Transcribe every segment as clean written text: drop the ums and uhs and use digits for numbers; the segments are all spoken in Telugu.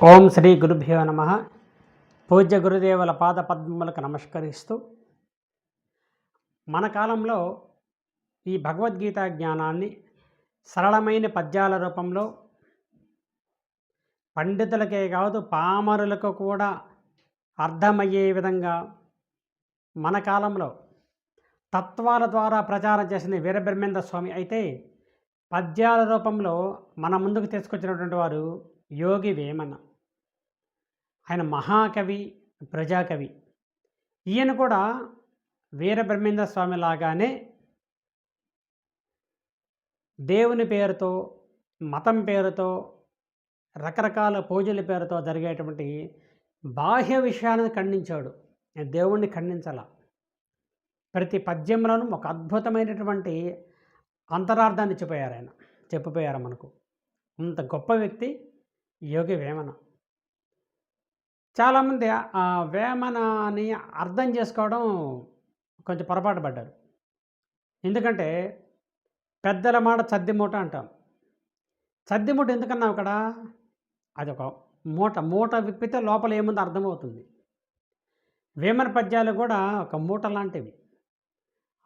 ఓం శ్రీ గురుభ్యో నమ. పూజ్య గురుదేవుల పాద పద్మములకు నమస్కరిస్తూ మన కాలంలో ఈ భగవద్గీత జ్ఞానాన్ని సరళమైన పద్యాల రూపంలో పండితులకే కాదు పామరులకు కూడా అర్థమయ్యే విధంగా మన కాలంలో తత్వాల ద్వారా ప్రచారం చేసిన వీరబ్రహ్మేంద్ర స్వామి అయితే, పద్యాల రూపంలో మన ముందుకు తీసుకొచ్చినటువంటి వారు యోగి వేమన. ఆయన మహాకవి, ప్రజాకవి. ఈయన కూడా వీరబ్రహ్మేంద్ర స్వామి లాగానే దేవుని పేరుతో, మతం పేరుతో, రకరకాల పూజల పేరుతో జరిగేటువంటి బాహ్య విషయాలను ఖండించాడు. దేవుణ్ణి ఖండించాల. ప్రతి పద్యంలోనూ ఒక అద్భుతమైనటువంటి అంతరార్థాన్ని చెప్పిపోయారు మనకు. అంత గొప్ప వ్యక్తి యోగి వేమన. చాలామంది ఆ వేమనని అర్థం చేసుకోవడం కొంచెం పొరపాటు పడ్డారు. ఎందుకంటే పెద్దల మాట చద్దిమూట అంటాం. చద్దిమూట ఎందుకన్నావు అక్కడ? అదొక మూట విప్పితే లోపల ఏముందో అర్థమవుతుంది. వేమన పద్యాలు కూడా ఒక మూట లాంటివి.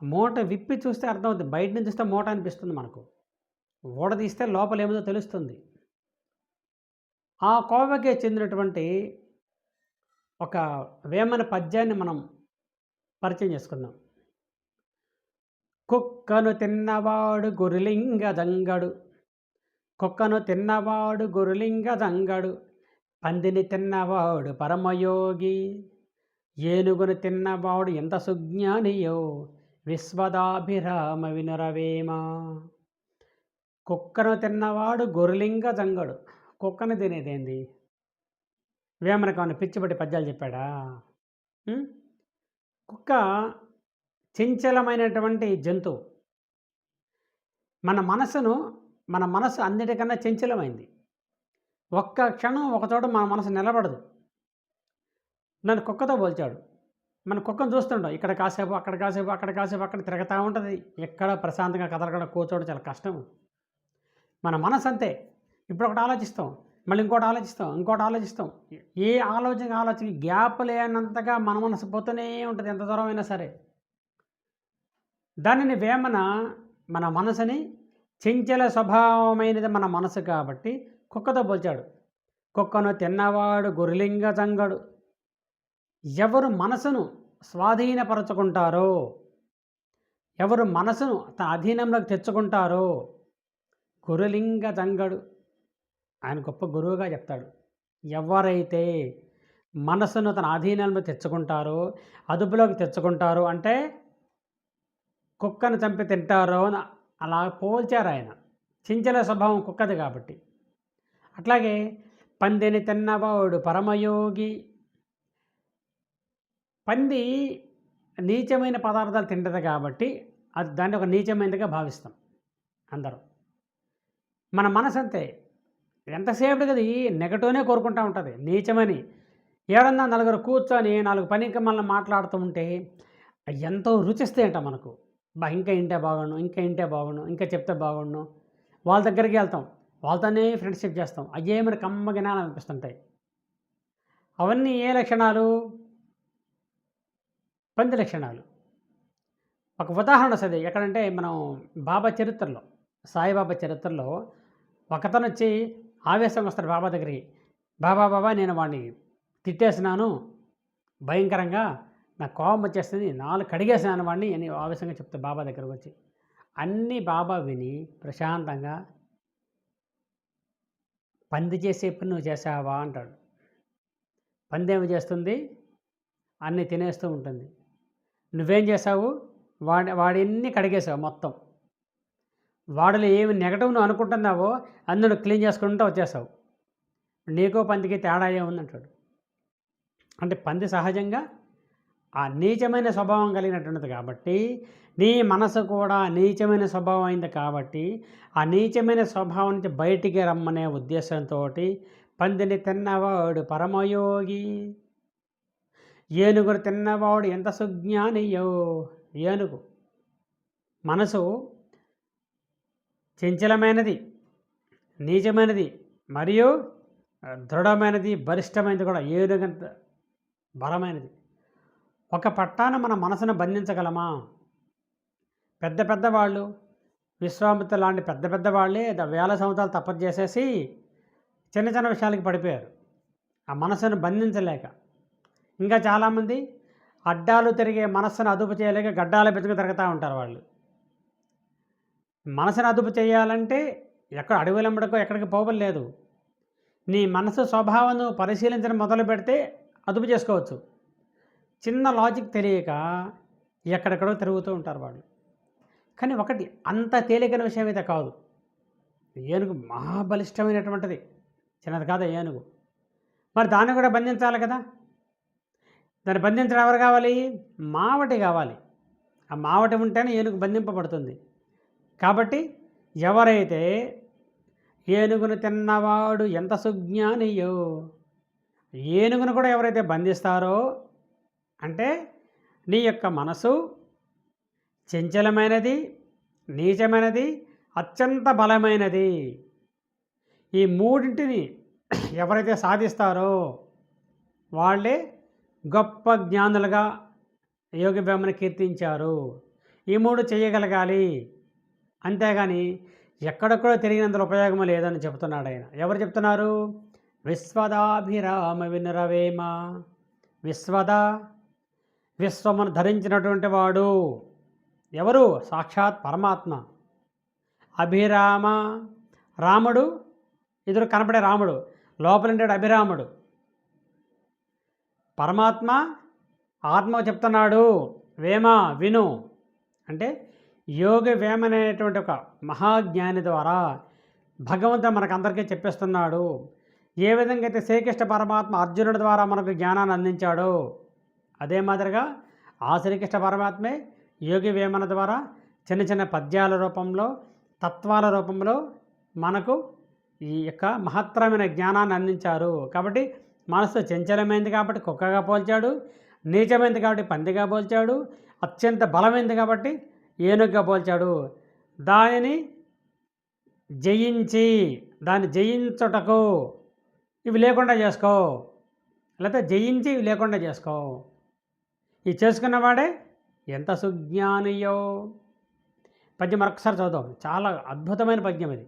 మూట విప్పి చూస్తే అర్థమవుతుంది. బయట నుంచి చూస్తే మూట అనిపిస్తుంది మనకు. ఊడ తీస్తే లోపల ఏముందో తెలుస్తుంది. ఆ కోవకే చెందినటువంటి ఒక వేమన పద్యాన్ని మనం పరిచయం చేసుకుందాం. కుక్కను తిన్నవాడు గురులింగ జంగడు, కుక్కను తిన్నవాడు గురులింగ జంగడు, పందిని తిన్నవాడు పరమయోగి, ఏనుగును తిన్నవాడు ఎంత సుజ్ఞానియో, విశ్వదాభిరామ వినురవేమ. కుక్కను తిన్నవాడు గురులింగ జంగడు. కుక్కను తినేదేంది? వేమన కాని పిచ్చిపట్టి పద్యాలు చెప్పాడా? కుక్క చంచలమైనటువంటి జంతువు. మన మనసు అన్నిటికన్నా చంచలమైంది. ఒక్క క్షణం ఒకచోట మన మనసు నిలబడదు. నన్ను కుక్కతో పోల్చాడు. మన కుక్కను చూస్తుంటాం. ఇక్కడ కాసేపు, అక్కడ కాసేపు, అక్కడ కాసేపు, అక్కడ తిరుగుతూ ఉంటుంది. ఎక్కడ ప్రశాంతంగా కదలకుండా కూర్చోవడం చాలా కష్టం. మన మనసు అంతే. ఇప్పుడు ఒకటి ఆలోచిస్తాం, మళ్ళీ ఇంకోటి ఆలోచిస్తాం. ఏ ఆలోచన గ్యాప్ లేనంతగా మన మనసు పోతూనే ఉంటుంది, ఎంత దూరం అయినా సరే. దానిని వేమన మన మనసుని చంచల స్వభావమైనది మన మనసు కాబట్టి కుక్కతో పోల్చాడు. కుక్కను తిన్నవాడు గురులింగ జంగడు. ఎవరు మనసును స్వాధీనపరచుకుంటారో, ఎవరు మనసును తన అధీనంలోకి తెచ్చుకుంటారో గురులింగ జంగడు. ఆయన గొప్ప గురువుగా చెప్తాడు. ఎవరైతే మనసును తన అధీనంలో తెచ్చుకుంటారో, అదుపులోకి తెచ్చుకుంటారో, అంటే కుక్కను చంపి తింటారో అని అలా పోల్చారు ఆయన. చించల స్వభావం కుక్కది కాబట్టి. అట్లాగే పందిని తిన్నవాడు పరమయోగి. పంది నీచమైన పదార్థాలు తింటది కాబట్టి అది దాన్ని ఒక నీచమైనదిగా భావిస్తాం అందరూ. మన మనసు అంతే. ఎంతసేపు కదా ఈ నెగటివ్నే కోరుకుంటూ ఉంటుంది, నీచమని. ఎవరన్నా నలుగురు కూర్చొని 4 పనికిమాలిన మాట్లాడుతూ ఉంటే ఎంతో రుచిస్తే అంట మనకు. ఇంకా ఇంటే బాగుండు, ఇంకా చెప్తే బాగుండు. వాళ్ళ దగ్గరికి వెళ్తాం, వాళ్ళతోనే ఫ్రెండ్షిప్ చేస్తాం. అయ్యే మన కమ్మగినాలు అనిపిస్తుంటాయి. అవన్నీ ఏ లక్షణాలు? పంది లక్షణాలు. ఒక ఉదాహరణ వస్తుంది. ఎక్కడంటే మనం సాయిబాబా చరిత్రలో ఒకతను వచ్చి ఆవేశం వస్తాడు బాబా దగ్గరికి. బాబా నేను వాడిని తిట్టేసినాను భయంకరంగా, నాకు కోపం వచ్చేస్తుంది, 4 కడిగేసినాను వాడిని అని ఆవేశంగా చెప్తే బాబా దగ్గరకు వచ్చి, అన్నీ బాబా విని ప్రశాంతంగా, పంది చేసే పని నువ్వు చేసావా అంటాడు. పంది ఏమి చేస్తుంది? అన్నీ తినేస్తూ ఉంటుంది. నువ్వేం చేసావు? వాడిన్ని కడిగేసావు మొత్తం. వాడిలో ఏమి నెగటివ్ నువ్వు అనుకుంటున్నావో అందులో క్లీన్ చేసుకుంటూ వచ్చేసావు. నీకో పందికి తేడా ఏముందంటాడు. అంటే పంది సహజంగా ఆ నీచమైన స్వభావం కలిగినటువంటిది కాబట్టి, నీ మనసు కూడా నీచమైన స్వభావం అయింది కాబట్టి, ఆ నీచమైన స్వభావం నుంచి బయటికి రమ్మనే ఉద్దేశంతో పందిని తిన్నవాడు పరమయోగి, ఏనుగును తిన్నవాడు ఎంత సుజ్ఞానియో. ఏనుగు మనసు చంచలమైనది, నీచమైనది, మరియు దృఢమైనది, బలిష్టమైనది కూడా ఏనుగంత బలమైనది. ఒక పట్టాన మన మనసును బంధించగలమా? పెద్ద పెద్ద వాళ్ళు, విశ్వామిత్ర లాంటి పెద్ద పెద్ద వాళ్ళే వేల సంవత్సరాలు తపస్సు చేసేసి చిన్న చిన్న విషయాలకి పడిపోయారు, ఆ మనసును బంధించలేక. ఇంకా చాలామంది అడ్డాలు తిరిగే మనస్సును అదుపు చేయలేక గడ్డాల బెతుకు తిరుగుతూ ఉంటారు వాళ్ళు. మనసును అదుపు చేయాలంటే ఎక్కడ అడవులెంబడికో ఎక్కడికి పోవలేదు. నీ మనసు స్వభావం పరిశీలించడం మొదలు పెడితే అదుపు చేసుకోవచ్చు. చిన్న లాజిక్ తెలియక ఎక్కడెక్కడో తిరుగుతూ ఉంటారు వాళ్ళు. కానీ ఒకటి, అంత తేలికైన విషయం అయితే కాదు. ఏనుగు మహాబలిష్టమైనటువంటిది, చిన్నది కాదు ఏనుగు. మరి దాన్ని కూడా బంధించాలి కదా. దాన్ని బంధించడం ఎవరు కావాలి? మావటి కావాలి. ఆ మావటి ఉంటేనే ఏనుగు బంధింపబడుతుంది. కాబట్టి ఎవరైతే ఏనుగును తిన్నవాడు ఎంత సుజ్ఞానియో, ఏనుగును కూడా ఎవరైతే బంధిస్తారో అంటే నీ యొక్క మనసు చంచలమైనది, నీచమైనది, అత్యంత బలమైనది. ఈ మూడింటిని ఎవరైతే సాధిస్తారో వాళ్ళే గొప్ప జ్ఞానులుగా యోగి వేమన కీర్తించారు. ఈ మూడు చేయగలగాలి, అంతేగాని ఎక్కడెక్కడో తిరిగినందులో ఉపయోగం లేదని చెప్తున్నాడు ఆయన. ఎవరు చెప్తున్నారు? విశ్వదాభిరామ వినురవేమ. విశ్వద, విశ్వమును ధరించినటువంటి వాడు ఎవరు? సాక్షాత్ పరమాత్మ. అభిరామ, రాముడు ఎదురు కనపడే రాముడు, లోపలుంటాడు అభిరాముడు. పరమాత్మ ఆత్మ చెప్తున్నాడు వేమ విను అంటే యోగి వేమ అనేటువంటి ఒక మహాజ్ఞాని ద్వారా భగవంతుడు మనకందరికీ చెప్పిస్తున్నాడు. ఏ విధంగా అయితే శ్రీకృష్ణ పరమాత్మ అర్జునుడి ద్వారా మనకు జ్ఞానాన్ని అందించాడో అదే మాదిరిగా ఆ శ్రీకృష్ణ పరమాత్మే యోగి వేమన ద్వారా చిన్న చిన్న పద్యాల రూపంలో, తత్వాల రూపంలో మనకు ఈ యొక్క మహత్తరమైన జ్ఞానాన్ని అందించారు. కాబట్టి మనసు చంచలమైంది కాబట్టి కుక్కగా పోల్చాడు, నీచమైంది కాబట్టి పందిగా పోల్చాడు, అత్యంత బలమైంది కాబట్టి ఏనుగుగా పోల్చాడు. దానిని జయించి, దాన్ని జయించుటకు ఇవి లేకుండా చేసుకో, లేకపోతే జయించి ఇవి లేకుండా చేసుకో. ఇవి చేసుకున్నవాడే ఎంత సుజ్ఞానియో. పద్యం మరొకసారి చదువుదాం, చాలా అద్భుతమైన పద్యం ఇది.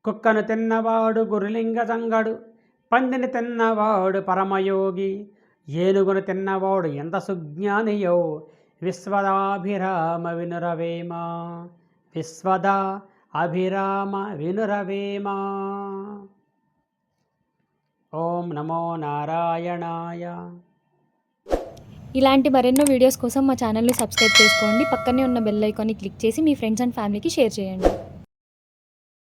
కుక్కను తిన్నవాడు గురులింగ సంగడు, పందిని తిన్నవాడు పరమయోగి, ఏనుగును తిన్నవాడు ఎంత సుజ్ఞానియో. విశ్వదాభిరామ వినురవేమ. విశ్వద అభిరామ వినురవేమ. ఓం నమో నారాయణాయ. ఇలాంటి మరెన్నో వీడియోస్ కోసం మా ఛానల్ని సబ్స్క్రైబ్ చేసుకోండి. పక్కనే ఉన్న బెల్ ఐకాన్ని క్లిక్ చేసి మీ ఫ్రెండ్స్ అండ్ ఫ్యామిలీకి షేర్ చేయండి.